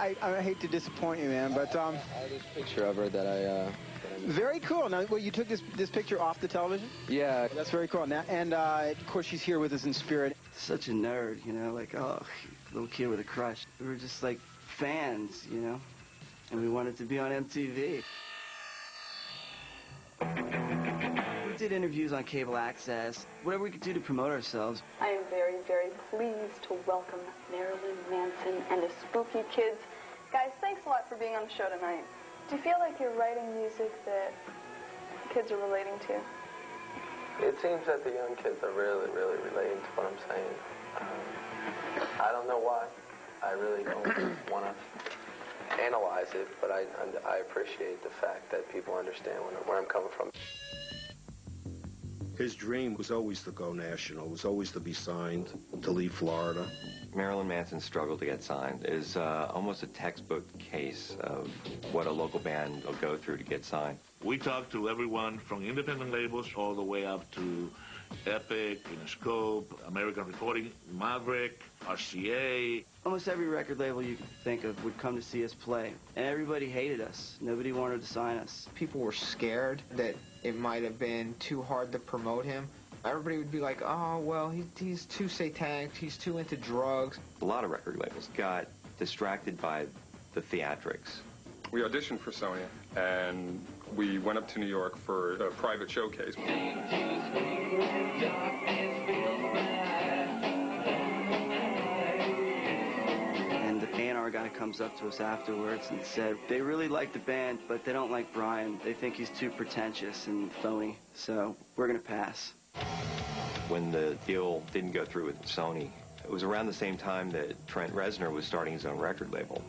I hate to disappoint you, man, but I have this picture of her that I very cool. Now, well, you took this picture off the television? Yeah. That's very cool. Now, and of course, she's here with us in spirit. Such a nerd, you know, like, oh, little kid with a crush. We were just like fans, you know, and we wanted to be on MTV. We did interviews on cable access, whatever we could do to promote ourselves. I am very, very pleased to welcome Marilyn Manson and the Spooky Kids. Guys, thanks a lot for being on the show tonight. Do you feel like you're writing music that kids are relating to? It seems that the young kids are really, really relating to what I'm saying. I don't know why. I really don't want to analyze it, but I appreciate the fact that people understand where I'm coming from. His dream was always to go national, was always to be signed, to leave Florida. Marilyn Manson's struggle to get signed is almost a textbook case of what a local band will go through to get signed. We talked to everyone from independent labels all the way up to Epic, Interscope, American Recording, Maverick, RCA. Almost every record label you could think of would come to see us play, and everybody hated us. Nobody wanted to sign us. People were scared that it might have been too hard to promote him. Everybody would be like, oh, well, he's too satanic, he's too into drugs. A lot of record labels got distracted by the theatrics. We auditioned for Sony, and we went up to New York for a private showcase. And the A&R guy comes up to us afterwards and said, they really like the band, but they don't like Brian. They think he's too pretentious and phony, so we're going to pass. When the deal didn't go through with Sony, it was around the same time that Trent Reznor was starting his own record label.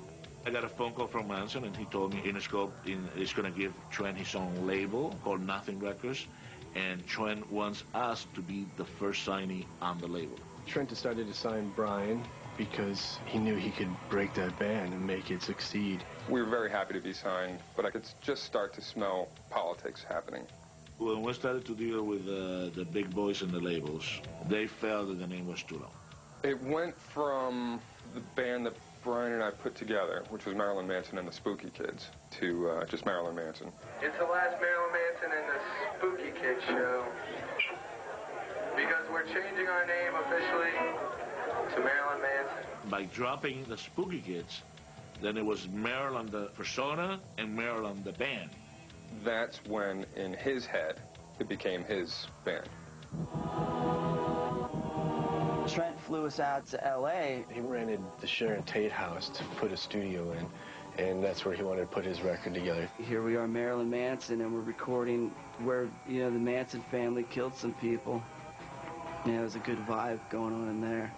I got a phone call from Manson, and he told me Interscope is going to give Trent his own label called Nothing Records, and Trent wants us to be the first signee on the label. Trent decided to sign Brian because he knew he could break that band and make it succeed. We were very happy to be signed, but I could just start to smell politics happening. When we started to deal with the big boys and the labels, they felt that the name was too long. It went from the band that Brian and I put together, which was Marilyn Manson and the Spooky Kids, to just Marilyn Manson. It's the last Marilyn Manson and the Spooky Kids show, because we're changing our name officially to Marilyn Manson. By dropping the Spooky Kids, then it was Marilyn the persona and Marilyn the band. That's when, in his head, it became his band. Trent flew us out to L.A. He rented the Sharon Tate house to put a studio in, and that's where he wanted to put his record together. Here we are, Marilyn Manson, and we're recording where, you know, the Manson family killed some people. Yeah, it was a good vibe going on in there.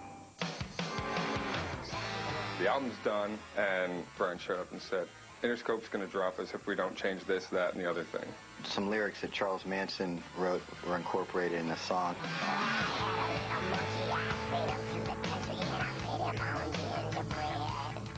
The album's done, and Brian showed up and said, Interscope's going to drop us if we don't change this, that, and the other thing. Some lyrics that Charles Manson wrote were incorporated in the song.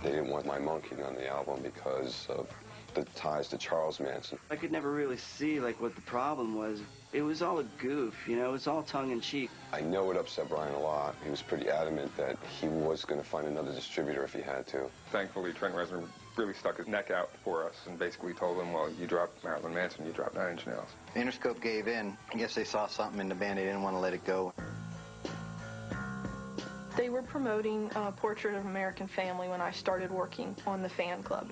They didn't want my monkeying on the album because of the ties to Charles Manson. I could never really see, like, what the problem was. It was all a goof, you know, it was all tongue-in-cheek. I know it upset Brian a lot. He was pretty adamant that he was going to find another distributor if he had to. Thankfully, Trent Reznor really stuck his neck out for us and basically told him, well, you dropped Marilyn Manson, you dropped 9 Inch Nails. Interscope gave in. I guess they saw something in the band. They didn't want to let it go. They were promoting Portrait of American Family when I started working on the fan club.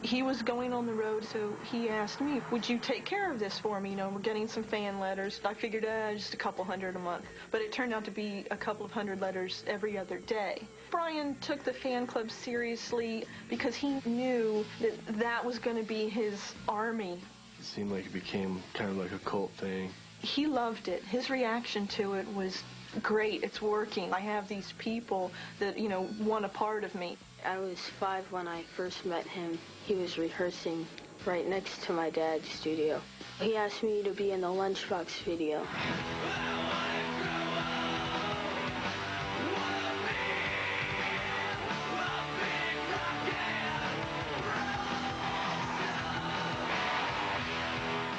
He was going on the road, so he asked me, would you take care of this for me? You know, we're getting some fan letters. I figured just a couple hundred a month, but it turned out to be a couple of hundred letters every other day. Brian took the fan club seriously because he knew that that was going to be his army. It seemed like it became kind of like a cult thing. He loved it. His reaction to it was great, it's working. I have these people that, you know, want a part of me. I was 5 when I first met him. He was rehearsing right next to my dad's studio. He asked me to be in the Lunchbox video.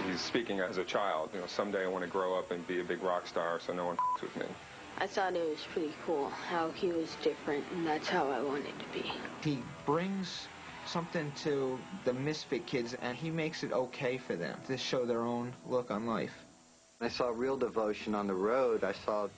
He's speaking as a child. You know, someday I want to grow up and be a big rock star so no one f***s with me. I thought it was pretty cool how he was different, and that's how I wanted to be. He brings something to the misfit kids, and he makes it okay for them to show their own look on life. I saw real devotion on the road. I saw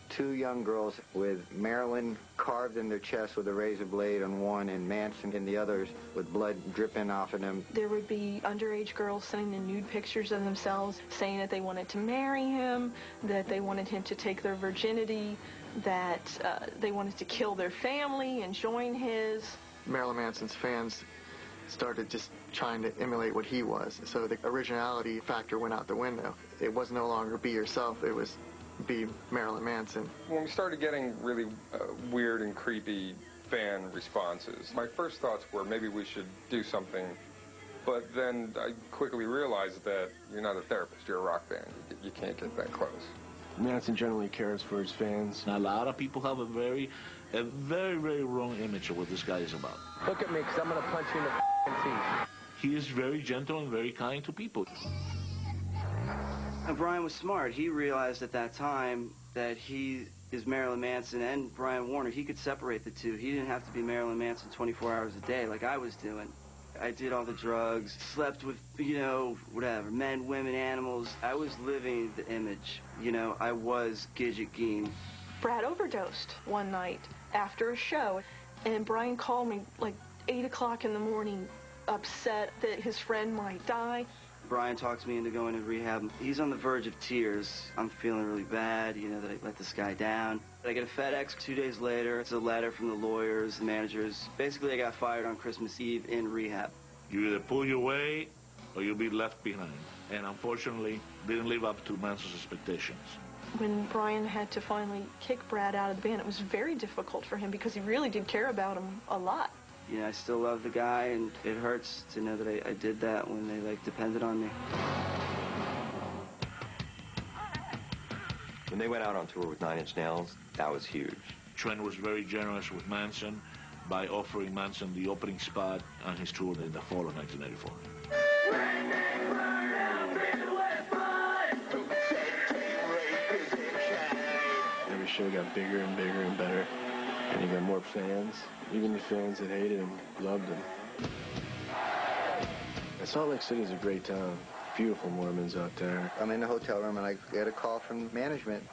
2 young girls with Marilyn carved in their chest with a razor blade on one and Manson in the others with blood dripping off of them. There would be underage girls sending in nude pictures of themselves, saying that they wanted to marry him, that they wanted him to take their virginity, that they wanted to kill their family and join his. Marilyn Manson's fans started just trying to emulate what he was, so the originality factor went out the window. It was no longer be yourself, it was be Marilyn Manson. When we started getting really weird and creepy fan responses, my first thoughts were maybe we should do something, but then I quickly realized that you're not a therapist, you're a rock band. You can't get that close. Manson generally cares for his fans. A lot of people have a very, very wrong image of what this guy is about. Look at me, because I'm going to punch you in the teeth. He is very gentle and very kind to people. And Brian was smart. He realized at that time that he is Marilyn Manson and Brian Warner. He could separate the two. He didn't have to be Marilyn Manson 24 hours a day like I was doing. I did all the drugs, slept with, whatever, men, women, animals. I was living the image. I was Gidget Geen. Brad overdosed one night after a show, and Brian called me like 8 o'clock in the morning, upset that his friend might die. Brian talked me into going to rehab. He's on the verge of tears. I'm feeling really bad, that I let this guy down. I get a FedEx 2 days later. It's a letter from the lawyers, the managers. Basically, I got fired on Christmas Eve in rehab. You either pull your weight or you'll be left behind. And unfortunately, didn't live up to Manson's expectations. When Brian had to finally kick Brad out of the band, it was very difficult for him because he really did care about him a lot. I still love the guy, and it hurts to know that I did that when they, depended on me. When they went out on tour with 9 Inch Nails, that was huge. Trent was very generous with Manson by offering Manson the opening spot on his tour in the fall of 1984. Every show got bigger and bigger and better, and he got more fans. Even the fans that hated him loved him. Salt Lake City is a great town. Beautiful Mormons out there. I'm in the hotel room and I get a call from management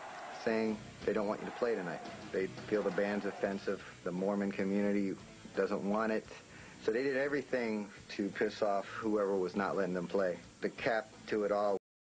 saying they don't want you to play tonight. They feel the band's offensive. The Mormon community doesn't want it. So they did everything to piss off whoever was not letting them play. The cap to it all